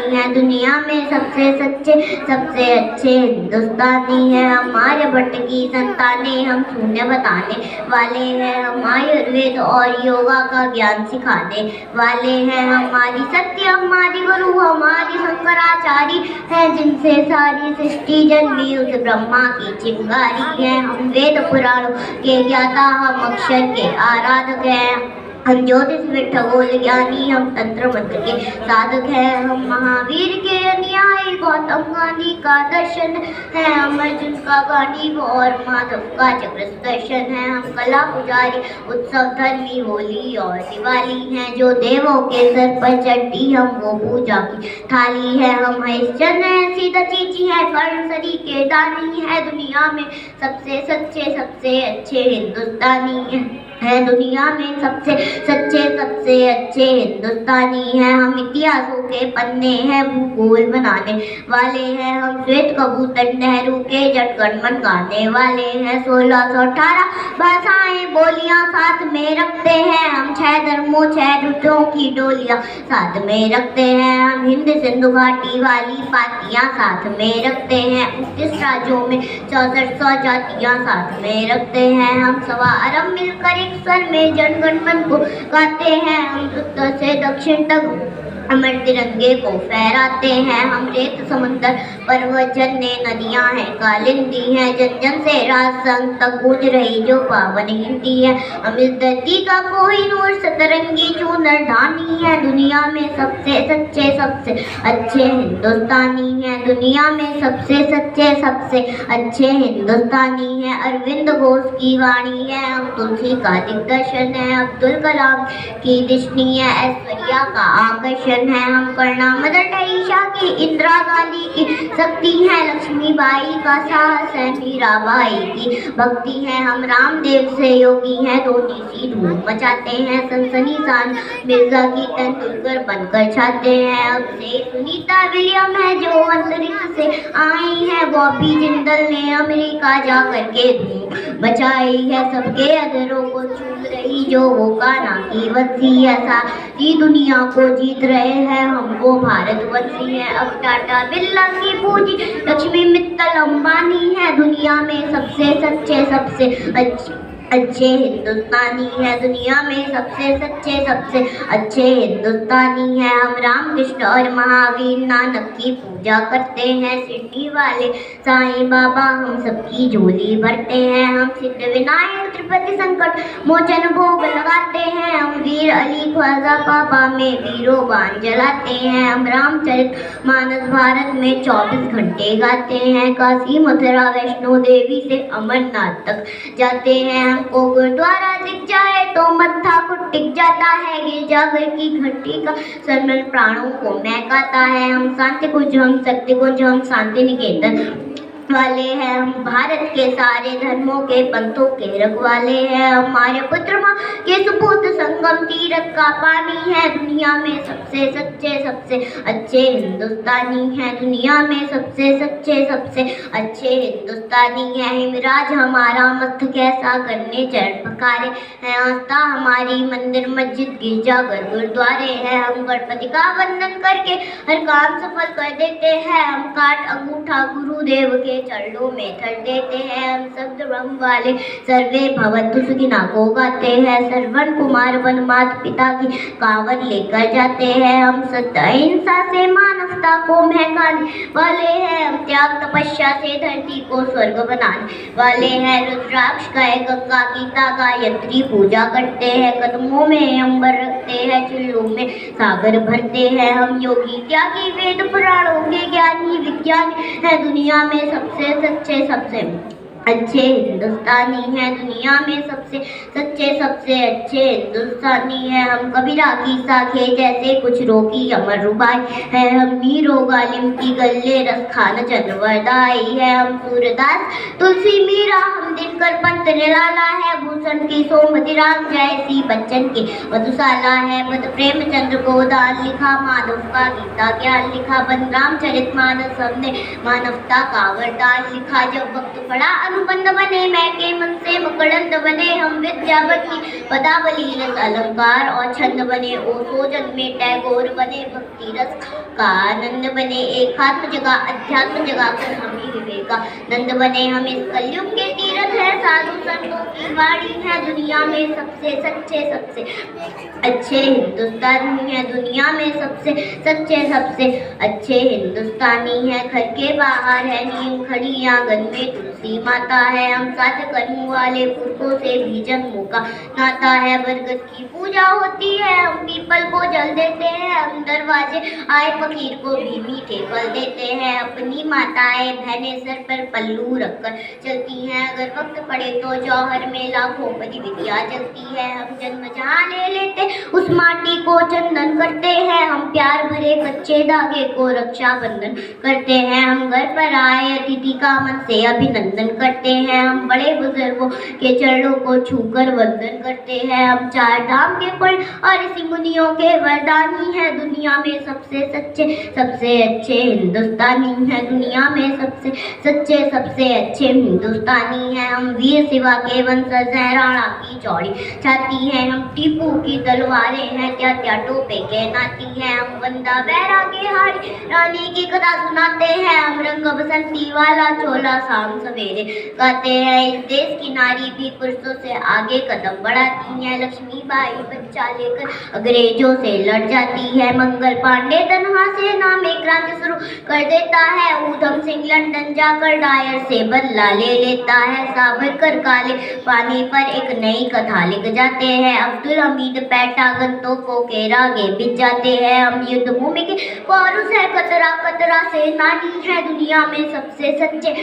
है, दुनिया में सबसे सच्चे सबसे अच्छे हिंदुस्तानी है। हमारे भट्ट की संतानें हम शून्य बताने वाले हैं, हम आयुर्वेद और योगा का ज्ञान सिखाने वाले हैं। हमारी सत्य हमारी गुरु हमारी शंकराचार्य है, जिनसे सारी सृष्टि जन्मी उस ब्रह्मा की चिंगारी है। हम वेद पुराणों के ज्ञाता हम अक्षर के आराधक हैं, हम ज्योतिष में खगोल ज्ञानी, हम तंत्र मंत्र के साधक हैं। हम महावीर के अनुयायी, गौतम गांधी का दर्शन है, हम अर्जुन का गांधी और माधव का चक्र दर्शन है। हम कला पुजारी, उत्सव धर्मी, होली और दिवाली हैं, जो देवों के सर पर चढ़ती हम वो पूजा की थाली है। हम हरिश्चंद्र हैं, सीता चीची है, कर्ण सरी के दानी है, दुनिया में सबसे सच्चे सबसे अच्छे हिंदुस्तानी है, दुनिया में सबसे सच्चे सबसे अच्छे हिंदुस्तानी हैं। हम इतिहासों के पन्ने हैं, भूगोल बनाने वाले हैं, हम श्वेत कबूतर नेहरू के जनगणमन गाने वाले हैं। 1618 भाषाएं बोलियां साथ में रखते हैं, हम 6 धर्मों 6 ऋतुओं की डोलियां साथ में रखते हैं। हम हिंद सिंधु घाटी वाली पातियां साथ में रखते हैं, 29 राज्यों में 6400 जातियां साथ में रखते हैं। हम 1.25 अरब मिलकर स्वर में जनगणमन को गाते हैं, हम उत्तर से दक्षिण तक अमर तिरंगे को फहराते हैं। हम रेत समुंदर पर्वत झरने नदियां हैं, कालिंदी हैं, जन जन से राज संग तक गूंज रही जो पावन हिंदी है। हम इस धरती का कोई नूर सतरंगी चूनर ढानी है, दुनिया में सबसे सच्चे सबसे अच्छे हिंदुस्तानी है, दुनिया में सबसे सच्चे सबसे अच्छे हिंदुस्तानी है। अरविंद घोष की वाणी है, हम तुलसी का दिग्दर्शन है, अब्दुल कलाम की दिशनी है, ऐश्वर्या का आकर्षण है। हम करुणा मदर टेरेसा की, इंदिरा गांधी की शक्ति है, लक्ष्मीबाई का साहस है, मीराबाई की भक्ति है। हम रामदेव से योगी हैं, धोनी सी धूम मचाते हैं, सनसनी सान मिर्जा की तेंदुलकर बनकर छाते हैं। अब से सुनीता विलियम है जो अंतरिक्ष से आई है, बॉबी जिंदल ने अमेरिका जा करके धूम मचाई है, सबके अधरों को चूम रही जो वो कान्हा की वंशी है, सारी दुनिया को जीत रहे हैं हमको भारतवंशी है। अब टाटा बिरला की पूंजी लक्ष्मी मित्तल अंबानी है, दुनिया में सबसे सच्चे सबसे अच्छे हिंदुस्तानी है, दुनिया में सबसे सच्चे सबसे अच्छे हिंदुस्तानी है। हम रामकृष्ण और महावीर नानक की पूजा करते हैं, सिद्धि वाले साईं बाबा हम सबकी झोली भरते हैं। हम सिद्ध विनायक त्रिपति संकट मोचन भोग लगाते हैं, हम वीर अली ख्वाजा बाबा में वीरों बाण जलाते हैं। हम रामचरित मानस भारत में 24 घंटे गाते हैं, काशी मथुरा वैष्णो देवी से अमरनाथ तक जाते हैं। हमको गुरुद्वारा दिख जाए तो मत्था को टिक जाता है, गिरजाघर की घंटी का सरमन प्राणों को महकाता है। हम शांति कुंज हम शक्ति कुंज हम शांति निकेतन वाले हैं, हम भारत के सारे धर्मों के पंथों के रखवाले हैं। हमारे पुत्र माँ के सुपूत संगम तीरथ का पानी है, दुनिया में सबसे सच्चे सबसे अच्छे हिंदुस्तानी है, दुनिया में सबसे सच्चे सबसे अच्छे हिंदुस्तानी है। हिमराज हमारा मस्त कैसा करने चरण पकारे हैं, आस्था हमारी मंदिर मस्जिद गिरजाघर गुरुद्वारे हैं। हम गणपति का वंदन करके हर काम सफल कर देते हैं, हम काट अंगूठा गुरुदेव के चरणों में धर देते हैं। हम शब्द ब्रह्म वाले सर्वे भवन्तु सुखिनः को गाते हैं, श्रवण कुमार वन माता पिता की कांवर लेकर जाते हैं। हम सत्य अहिंसा से मानवता को महकाने वाले हैं, हम त्याग तपस्या से धरती को स्वर्ग बनाने वाले हैं। रुद्राक्ष का गंगा गीता गायत्री पूजा करते हैं, कदमों में अंबर रखते हैं, चुल्लू में सागर भरते हैं। हम योगी त्यागी वेद पुराणों के ज्ञानी विज्ञानी है, दुनिया में सबसे सच्चे सबसे अच्छे हिंदुस्तानी हैं, दुनिया में सबसे सच्चे सबसे अच्छे हिंदुस्तानी हैं। हम कबीरा की साखे जैसे कुछ रोकी अमर रुबाई है, हम नीरो गालिम की गले रस खान चंद्रवरदाई है। हम सूरदास तुलसी मीरा हम दिनकर पंत निराला है, भूषण की सोमति राम जयसी बच्चन की मधुशाला है। मध प्रेमचंद्र को दान लिखा, माधव का गीता ज्ञान लिखा, बन रामचरित मानस हमने मानवता का वरदान लिखा। जब वक्त पड़ा अनुबंध बने, मैं के मन से मुकड़ंद बने हम, विद्यावती पदावली रस अलंकार और छंद बने, ओशो जन्मे टैगोर बने, भक्ति रस का आनंद बने, एकात्म जगह अध्यात्म जगह कर हम ही विवेकानंद बने हम। इस कलयुग के तीरथ है, साधु संतों की वाणी है, दुनिया में सबसे सच्चे सबसे अच्छे हिंदुस्तानी है, दुनिया में सबसे सच्चे सबसे अच्छे हिंदुस्तानी है। घर के बाहर है नीम खड़ी, आंगन में तुलसी माता है, हम साथ कर्म वाले पुरखों से भी जन्मों का नाता है। बरगद की पूजा होती है, हम पीपल को जल देते हैं, हम दरवाजे आए फकीर को भी मीठे फल देते हैं। अपनी माताएं बहनें सर पर पल्लू रखकर चलती हैं, अगर वक्त पड़े तो जौहर में लाखों बड़ी विद्या चलती है। हम जन्म जहाँ ले लेते उस माटी को चंदन करते हैं, हम प्यार भरे कच्चे धागे को रक्षा बंधन करते हैं। हम घर पर आए अतिथि का मन से अभिनंदन करते हैं, हम बड़े बुजुर्गों के चरणों को छूकर वंदन करते हैं। हम चार धाम के फल और ऋषि मुनियों के वरदानी है, दुनिया में सबसे सच्चे सबसे अच्छे हिंदुस्तानी है, दुनिया में सबसे सच्चे सबसे अच्छे हिंदुस्तानी है। हम वीर शिवा के वंशज हैं, राणा की चौड़ी छाती है, हम टीपू की तलवारें हैं, क्या क्या टोपे के नाती हैं। हम बंदा बैरागी हारी रानी की कथा सुनाते हैं, हम रंग बसंती वाला चोला शाम सवेरे गाते हैं। इस देश की नारी भी पुरुषों से आगे कदम बढ़ाती है, लक्ष्मीबाई बच्चा लेकर अंग्रेजों से लड़ जाती है। मंगल पांडे तनहा सेना में क्रांति शुरू कर देता है, ऊधम सिंह लंदन जाकर डायर से बदला ले लेता है। सावरकर काले पानी पर एक नई कथा लिख जाते हैं, अब्दुल हमीद पेंटागन तोपों के रागे बिछ जाते हैं। हम युद्ध भूमि के पौरुष है, कतरा कतरा से नानी है, दुनिया में सबसे सच्चे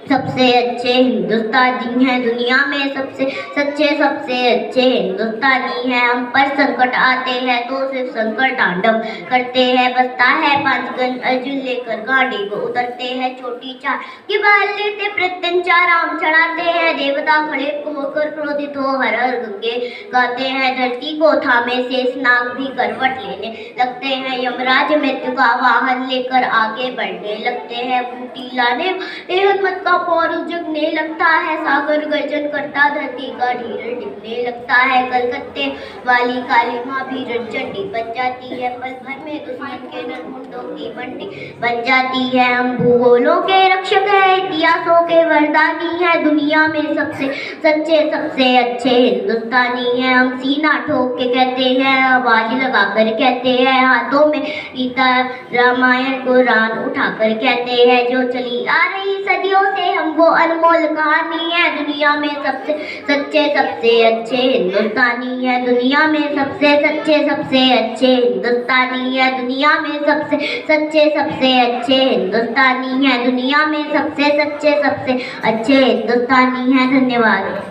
सबसे अच्छे हिंदुस्तानी है, दुनिया में सबसे सच्चे सबसे अच्छे हिंदुस्तानी है। हम पर संकट आते हैं तो सिर्फ संकट तांडव करते हैं, बसता है 5 गन अर्जुन लेकर गाड़ी को उतरते हैं, छोटी चार की बाल लेते प्रत्यंचार राम चढ़ाते हैं, देवता खड़े होकर क्रोधित हो हर हर गंगे गाते हैं। धरती को थामे शेषनाग भी करवट लेने लगते हैं, यमराज मृत्यु का वाहन लेकर आगे बढ़ने लगते हैं। बूटी लाने हिम्मत का पौरुष जगने लगता है, सागर गर्जन करता धरती का ढीर डिगने लगता है। कलकत्ते वाली काली माँ भी रणचंडी बन जाती है, पल भर में दुश्मन के नरमुंडों की मंडी बन जाती है। हम भूगोलों के रक्षक है, इतिहासों के वरदानी है, दुनिया में सबसे सच्चे सबसे अच्छे हिंदुस्तानी है। हम सीना ठोक के कहते हैं, आवाज लगा कर कहते हैं, हाथों में गीता रामायण कुरान उठाकर कहते हैं, जो चली आ रही सदियों से हम वो अनमोल कहानी है, दुनिया में सबसे सच्चे सबसे अच्छे हिंदुस्तानी है, दुनिया में सबसे सच्चे सबसे अच्छे हिंदुस्तानी है, दुनिया में सबसे सच्चे सबसे अच्छे हिंदुस्तानी है, दुनिया में सबसे सच्चे सबसे अच्छे हिंदुस्तानी है। धन्यवाद।